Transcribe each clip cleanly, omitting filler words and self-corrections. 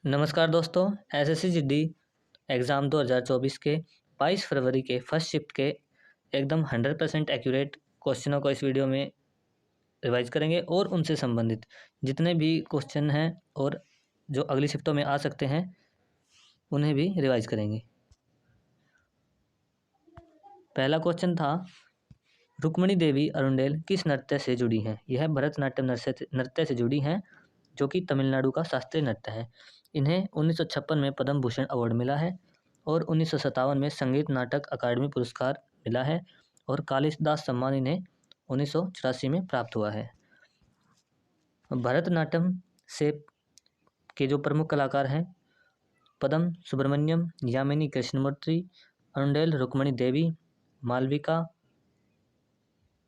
नमस्कार दोस्तों। SSC GD exam 2024 के 22 फरवरी के फर्स्ट शिफ्ट के एकदम 100% एक्यूरेट क्वेश्चनों को इस वीडियो में रिवाइज करेंगे और उनसे संबंधित जितने भी क्वेश्चन हैं और जो अगली शिफ्टों में आ सकते हैं उन्हें भी रिवाइज करेंगे। पहला क्वेश्चन था, रुक्मिणी देवी अरुंडेल किस नृत्य से जुड़ी हैं? यह भरतनाट्यम नृत्य से जुड़ी हैं, जो कि तमिलनाडु का शास्त्रीय नृत्य है। इन्हें 1956 में पद्म भूषण अवार्ड मिला है और 1957 में संगीत नाटक अकादमी पुरस्कार मिला है और कालिदास सम्मान इन्हें 1984 में प्राप्त हुआ है। भरतनाट्यम से के जो प्रमुख कलाकार हैं, पदम सुब्रमण्यम, यामिनी कृष्णमूर्ति, अरुंडेल रुक्मिणी देवी, मालविका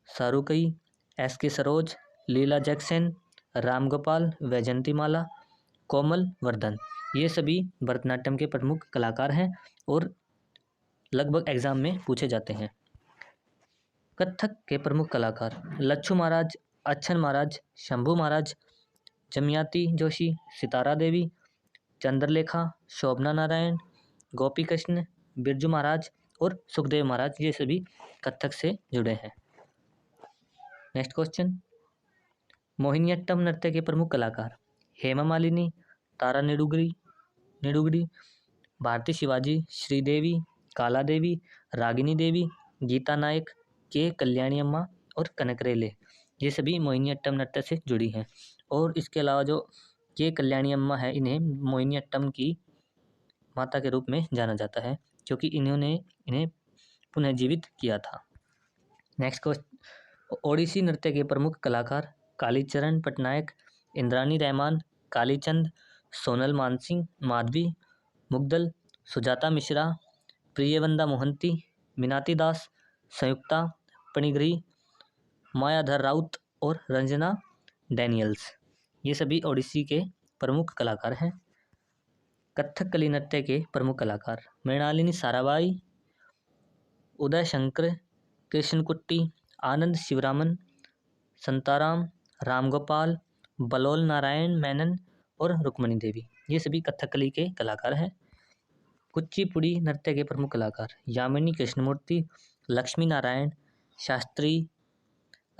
सारुकई, एस.के. सरोज, लीला जैक्सन, राम गोपाल, वैजंतीमाला, कोमल वर्धन, ये सभी भरतनाट्यम के प्रमुख कलाकार हैं और लगभग एग्जाम में पूछे जाते हैं। कथक के प्रमुख कलाकार, लच्छू महाराज, अच्छन महाराज, शंभू महाराज, जमयाती जोशी, सितारा देवी, चंद्रलेखा, शोभना नारायण, गोपी कृष्ण, बिरजू महाराज और सुखदेव महाराज, ये सभी कथक से जुड़े हैं। नेक्स्ट क्वेश्चन, मोहिनीअट्टम नृत्य के प्रमुख कलाकार, हेमा मालिनी, तारा निडुगरी, भारती शिवाजी, श्रीदेवी, काला देवी, रागिनी देवी, गीता नायक, के कल्याणी अम्मा और कनकरेले, ये सभी मोहिनीअट्टम नृत्य से जुड़ी हैं। और इसके अलावा जो के कल्याणी अम्मा है, इन्हें मोहिनीअट्टम की माता के रूप में जाना जाता है क्योंकि इन्हें पुनर्जीवित किया था। नेक्स्ट क्वेश्चन, ओडिसी नृत्य के प्रमुख कलाकार, कालीचरण पटनायक, इंद्रानी रहमान, कालीचंद, सोनल मानसिंह, माधवी मुग्दल, सुजाता मिश्रा, प्रियवंदा मोहंती, मीनाती दास, संयुक्ता पणिग्री, मायाधर राउत और रंजना डैनियल्स, ये सभी ओडिसी के प्रमुख कलाकार हैं। कथकली नृत्य के प्रमुख कलाकार, मृणालिनी साराभाई, उदय शंकर, कृष्णकुट्टी, आनंद शिवरामन, संताराम, रामगोपाल, बलोल नारायण मेनन और रुक्मिणी देवी, ये सभी कथकली के कलाकार हैं। कुचिपुड़ी नृत्य के प्रमुख कलाकार, यामिनी कृष्णमूर्ति, लक्ष्मी नारायण शास्त्री,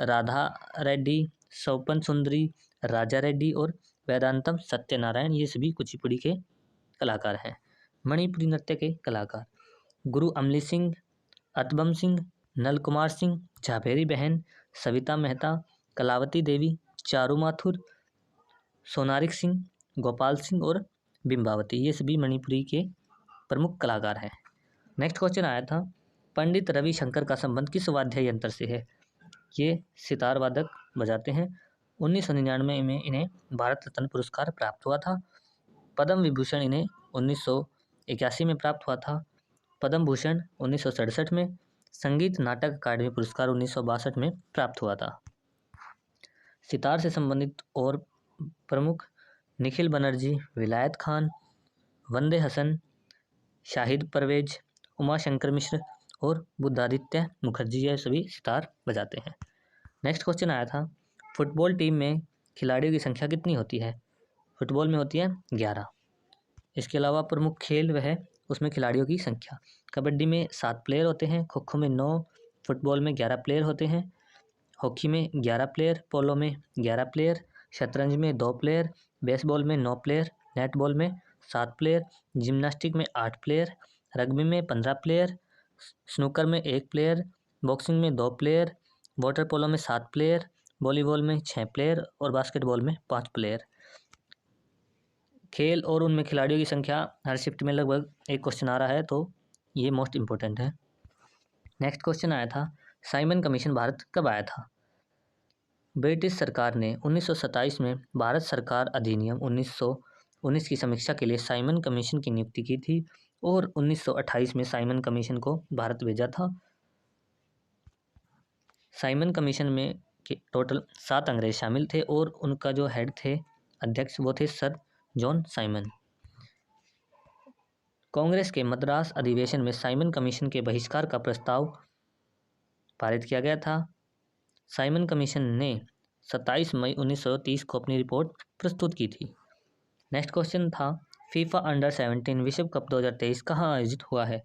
राधा रेड्डी, सोपन सुंदरी, राजा रेड्डी और वेदांतम सत्यनारायण, ये सभी कुचिपुड़ी के कलाकार हैं। मणिपुरी नृत्य के कलाकार, गुरु अमली सिंह, अतबम सिंह, नल कुमार सिंह, झाबेरी बहन, सविता मेहता, कलावती देवी, चारू माथुर, सोनारिक सिंह, गोपाल सिंह और बिंबावती, ये सभी मणिपुरी के प्रमुख कलाकार हैं। नेक्स्ट क्वेश्चन आया था, पंडित रविशंकर का संबंध किस वाद्य यंत्र से है? ये सितार वादक बजाते हैं। 1999 में इन्हें भारत रत्न पुरस्कार प्राप्त हुआ था। पद्म विभूषण इन्हें 1981 में प्राप्त हुआ था। पद्म भूषण 1967 में, संगीत नाटक अकादमी पुरस्कार 1962 में प्राप्त हुआ था। सितार से संबंधित और प्रमुख, निखिल बनर्जी, विलायत खान, वंदे हसन, शाहिद परवेज, उमाशंकर मिश्र और बुद्धादित्य मुखर्जी, ये सभी सितार बजाते हैं। नेक्स्ट क्वेश्चन आया था, फुटबॉल टीम में खिलाड़ियों की संख्या कितनी होती है? फुटबॉल में होती है 11। इसके अलावा प्रमुख खेल वह उसमें खिलाड़ियों की संख्या, कबड्डी में 7 प्लेयर होते हैं, खो खो में 9, फुटबॉल में 11 प्लेयर होते हैं, हॉकी में 11 प्लेयर, पोलो में 11 प्लेयर, शतरंज में 2 प्लेयर, बेसबॉल में 9 प्लेयर, नेटबॉल में 7 प्लेयर, जिम्नास्टिक में 8 प्लेयर, रग्बी में 15 प्लेयर, स्नूकर में 1 प्लेयर, बॉक्सिंग में 2 प्लेयर, वाटर पोलो में 7 प्लेयर, वॉलीबॉल में 6 प्लेयर और बास्केटबॉल में 5 प्लेयर। खेल और उनमें खिलाड़ियों की संख्या हर शिफ्ट में लगभग एक क्वेश्चन आ रहा है, तो ये मोस्ट इम्पोर्टेंट है। नेक्स्ट क्वेश्चन आया था, साइमन कमीशन भारत कब आया था? ब्रिटिश सरकार ने 1927 में भारत सरकार अधिनियम 1919 की समीक्षा के लिए साइमन कमीशन की नियुक्ति की थी और 1928 में साइमन कमीशन को भारत भेजा था। साइमन कमीशन में टोटल 7 अंग्रेज शामिल थे और उनका जो हेड थे, अध्यक्ष, वो थे सर जॉन साइमन। कांग्रेस के मद्रास अधिवेशन में साइमन कमीशन के बहिष्कार का प्रस्ताव पारित किया गया था। साइमन कमीशन ने 27 मई 1930 को अपनी रिपोर्ट प्रस्तुत की थी। नेक्स्ट क्वेश्चन था, फीफा अंडर-17 विश्व कप 2023 कहाँ आयोजित हुआ है?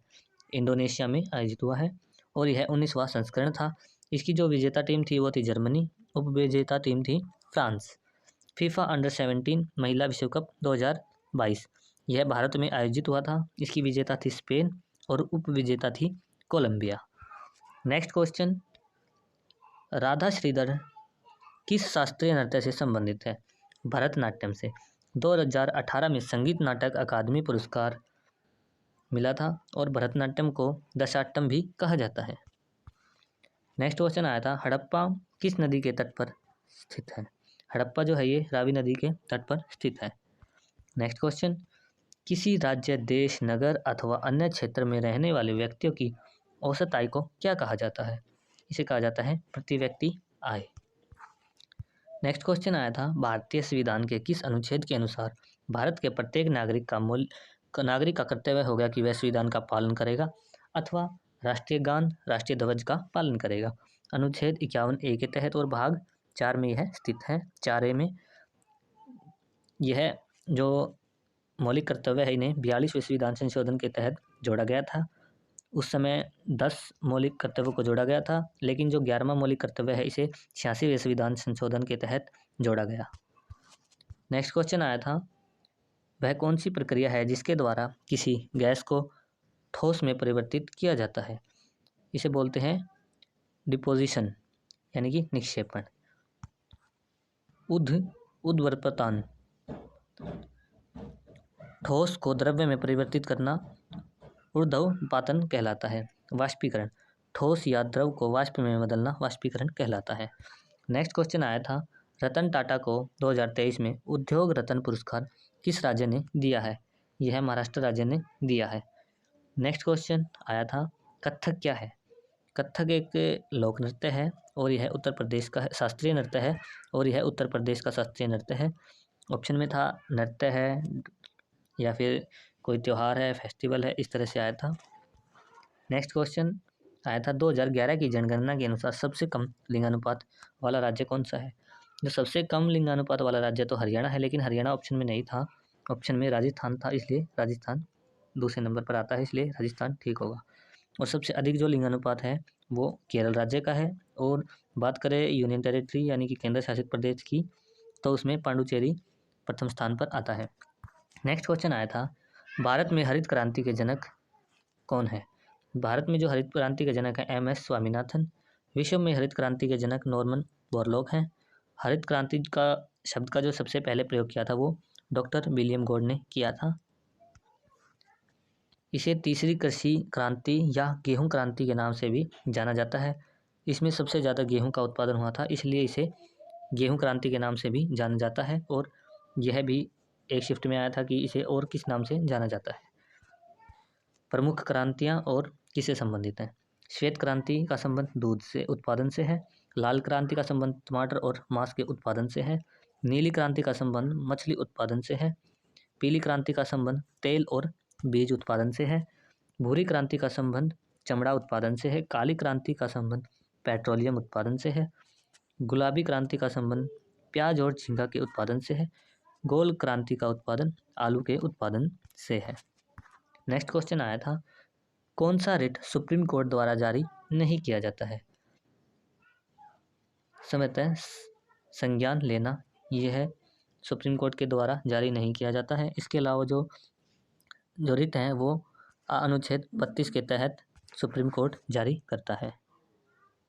इंडोनेशिया में आयोजित हुआ है और यह 19वां संस्करण था। इसकी जो विजेता टीम थी वो थी जर्मनी, उपविजेता टीम थी फ्रांस। फीफा अंडर-17 महिला विश्व कप 2022 यह भारत में आयोजित हुआ था। इसकी विजेता थी स्पेन और उपविजेता थी Colombia. Next question, Radha Sridhar किस शास्त्रीय नृत्य से संबंधित है? भरतनाट्यम से। 2018 में संगीत नाटक अकादमी पुरस्कार मिला था और भरतनाट्यम को दशाट्टम भी कहा जाता है। नेक्स्ट क्वेश्चन आया था, हड़प्पा किस नदी के तट पर स्थित है? हड़प्पा जो है ये रावी नदी के तट पर स्थित है। नेक्स्ट क्वेश्चन, किसी राज्य, देश, नगर अथवा अन्य क्षेत्र में रहने वाले व्यक्तियों की औसत आय को क्या कहा जाता है? इसे कहा जाता है प्रति व्यक्ति आय। नेक्स्ट क्वेश्चन आया था, भारतीय संविधान के किस अनुच्छेद के अनुसार भारत के प्रत्येक नागरिक का कर्तव्य होगा कि वह संविधान का पालन करेगा अथवा राष्ट्रीय गान, राष्ट्रीय ध्वज का पालन करेगा? अनुच्छेद 51A के तहत और भाग 4 में यह स्थित है। 4A में यह जो मौलिक कर्तव्य है इन्हें 42वें संविधान संशोधन के तहत जोड़ा गया था। उस समय 10 मौलिक कर्तव्यों को जोड़ा गया था, लेकिन जो 11वां मौलिक कर्तव्य है इसे 86वें संविधान संशोधन के तहत जोड़ा गया। नेक्स्ट क्वेश्चन आया था, वह कौन सी प्रक्रिया है जिसके द्वारा किसी गैस को ठोस में परिवर्तित किया जाता है? इसे बोलते हैं डिपोजिशन यानी कि निक्षेपण। उद्वर्पतान, ठोस को द्रव्य में परिवर्तित करना ऊर्ध्वपातन कहलाता है। वाष्पीकरण, ठोस या द्रव को वाष्प में बदलना वाष्पीकरण कहलाता है। नेक्स्ट क्वेश्चन आया था, रतन टाटा को 2023 में उद्योग रत्न पुरस्कार किस राज्य ने दिया है? यह महाराष्ट्र राज्य ने दिया है। नेक्स्ट क्वेश्चन आया था, कथक क्या है? कथक एक लोक नृत्य है और यह उत्तर प्रदेश का शास्त्रीय नृत्य है और यह उत्तर प्रदेश का शास्त्रीय नृत्य है। ऑप्शन में था नृत्य है या फिर कोई त्यौहार है, फेस्टिवल है, इस तरह से आया था। नेक्स्ट क्वेश्चन आया था, 2011 की जनगणना के अनुसार सबसे कम लिंगानुपात वाला राज्य कौन सा है? जो सबसे कम लिंगानुपात वाला राज्य तो हरियाणा है, लेकिन हरियाणा ऑप्शन में नहीं था। ऑप्शन में राजस्थान था, इसलिए राजस्थान दूसरे नंबर पर आता है, इसलिए राजस्थान ठीक होगा। और सबसे अधिक जो लिंगानुपात है वो केरल राज्य का है। और बात करें यूनियन टेरिटरी यानी कि केंद्र शासित प्रदेश की, तो उसमें पांडुचेरी प्रथम स्थान पर आता है। नेक्स्ट क्वेश्चन आया था, भारत में हरित क्रांति के जनक कौन है? भारत में जो हरित क्रांति के जनक है MS स्वामीनाथन। विश्व में हरित क्रांति के जनक नॉर्मन बोरलॉग हैं। हरित क्रांति का शब्द का जो सबसे पहले प्रयोग किया था वो डॉक्टर विलियम गॉड ने किया था। इसे तीसरी कृषि क्रांति या गेहूं क्रांति के नाम से भी जाना जाता है। इसमें सबसे ज़्यादा गेहूं का उत्पादन हुआ था, इसलिए इसे गेहूं क्रांति के नाम से भी जाना जाता है। और यह भी एक शिफ्ट में आया था कि इसे और किस नाम से जाना जाता है। प्रमुख क्रांतियां और किससे संबंधित हैं? श्वेत क्रांति का संबंध दूध से उत्पादन से है। लाल क्रांति का संबंध टमाटर और मांस के उत्पादन से है। नीली क्रांति का संबंध मछली उत्पादन से है। पीली क्रांति का संबंध तेल और बीज उत्पादन से है। भूरी क्रांति का संबंध चमड़ा उत्पादन से है। काली क्रांति का संबंध पेट्रोलियम उत्पादन से है। गुलाबी क्रांति का संबंध प्याज और झींगा के उत्पादन से है। गोल क्रांति का उत्पादन आलू के उत्पादन से है। नेक्स्ट क्वेश्चन आया था, कौन सा रिट सुप्रीम कोर्ट द्वारा जारी नहीं किया जाता है? समझते संज्ञान लेना, यह है सुप्रीम कोर्ट के द्वारा जारी नहीं किया जाता है। इसके अलावा जो रिट हैं वो अनुच्छेद 32 के तहत सुप्रीम कोर्ट जारी करता है।